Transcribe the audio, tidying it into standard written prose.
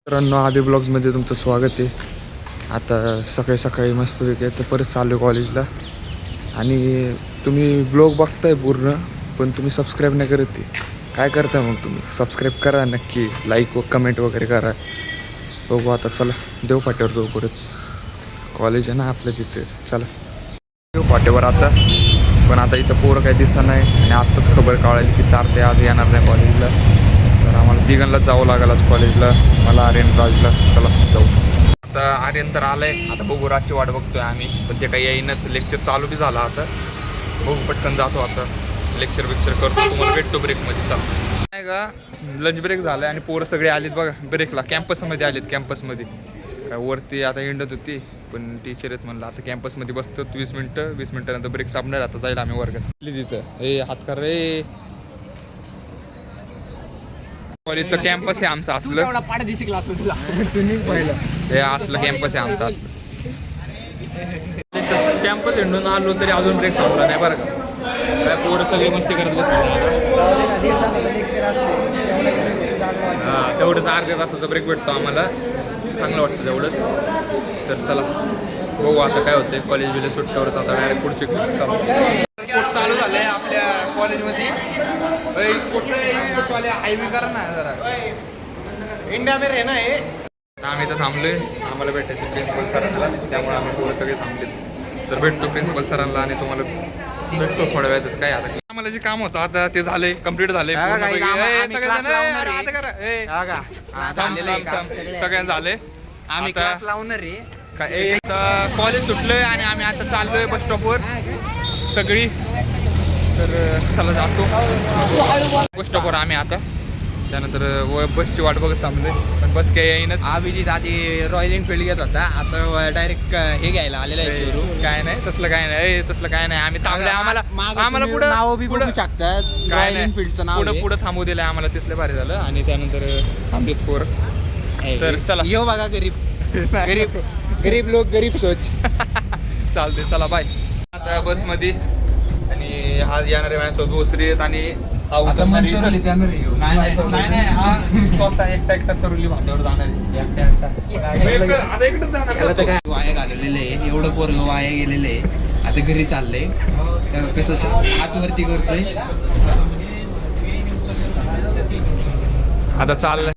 मित्रांनो, आबी ब्लॉग्समध्ये तुमचं स्वागत आहे. आता सकाळी सकाळी मस्तपैकी तर परत चालू आहे कॉलेजला. आणि तुम्ही ब्लॉग बघताय पूर्ण, पण तुम्ही सबस्क्राईब नाही करत. काय करताय मग तुम्ही? सबस्क्राईब करा नक्की, लाईक व कमेंट वगैरे करा. बघू आता, चला देव फाट्यावर जाऊ. परत कॉलेज आहे ना आपलं तिथे, चला देव फाट्यावर आता. पण आता इथं पोरं काही दिसत नाही आणि आत्ताच खबर कळाली की सारथे आज येणार नाही कॉलेजला. तर आम्हाला तिघांनाच जावं लागेल आज कॉलेजला, मला आर्यन राजला. चला जाऊ. आता आर्यन तर आलंय, आता बघू रातची वाट बघतोय आम्ही, पण ते काही येईनच. लेक्चर चालू बी झाला आता, बघू पटकन जातो आता. लेक्चर करतो, तुम्हाला भेटतो ब्रेकमध्ये. चला नाही का, लंच ब्रेक झाला आणि पोरं सगळे आलीत बघा ब्रेकला. कॅम्पसमध्ये आलीत. कॅम्पसमध्ये काय वरती आता हिंडत होती, पण टीचर आहेत म्हणलं आता कॅम्पसमध्ये बसतो 20 मिनटानंतर ब्रेक सापणार. आता जाईल आम्ही वर्गात. तिथं ए हात कर रे. कॉलेजचं कॅम्पस आहे आमचं असलं. हे असलं कॅम्पस आहे आमचं असलं. कॅम्पस हिंडून आलो तरी अजून ब्रेक संपला नाही बरं का. काय पोरं सगळी मस्ती करत बसतात. हां, तेवढंच अर्ध्या तासाचा ब्रेक भेटतो आम्हाला, चांगलं वाटतं तेवढंच. तर चला बघू आता काय होतंय. कॉलेज बिले सुट्ट्यावरच आता डायरेक्ट पुढचे स्पोर्ट्स चालू झाले आपल्या कॉलेजमध्ये. स्पोर्ट्सवाले आयव्ही करा ना जरा. इंडिया में रहना आहे. आम्ही तर थांबलोय, आम्हाला भेटायचं प्रिन्सिपल सरांना, त्यामुळे आम्ही थोडं सगळे थांबले. तर भेटतो प्रिन्सिपल सरांना आणि तुम्हाला भेटतो थोड्या वेळातच. काय आता आम्हाला जे काम होतं आता ते झाले, कम्प्लीट झाले. सगळ्यांना झाले. आम्ही क्लास लावणार आहे. कॉलेज सुटलंय आणि आम्ही आता चाललोय बस स्टॉपवर सगळी. तर चला जातो बस स्टॉपवर आम्ही आता. त्यानंतर बसची वाट बघत थांबले, पण बस काही येईनच. अभिजित आधी रॉयल एनफिल्ड घेत होता, आता डायरेक्ट हे घ्यायला आलेला आहे शोरूम. काय नाही तसलं, काय नाही तसलं, काय नाही. आम्ही थांबले. आम्हाला पुढं नाव बी बघू शकतात. रॉयल एनफिल्डचं नाव पुढं थांबू दिलं आम्हाला, तिथलं भारी झालं. आणि त्यानंतर थांबलेत पोर. तर चला येऊ बघा. गरीब लोक गरीब सोच. चालते, चला बाय. आता बसमध्ये आणि हा येणार आहे माझ्यासोबत दुसरी आहेत. आणि हा उतरणारी नाही, हा स्वतः एकटा चरुली भांड्यावर जाणार आहे. वाया घालवलेलं आहे, एवढं पोरग वाया गेलेलं आहे. आता घरी चाललंय, कसं हातवरती करतोय आता चाललंय.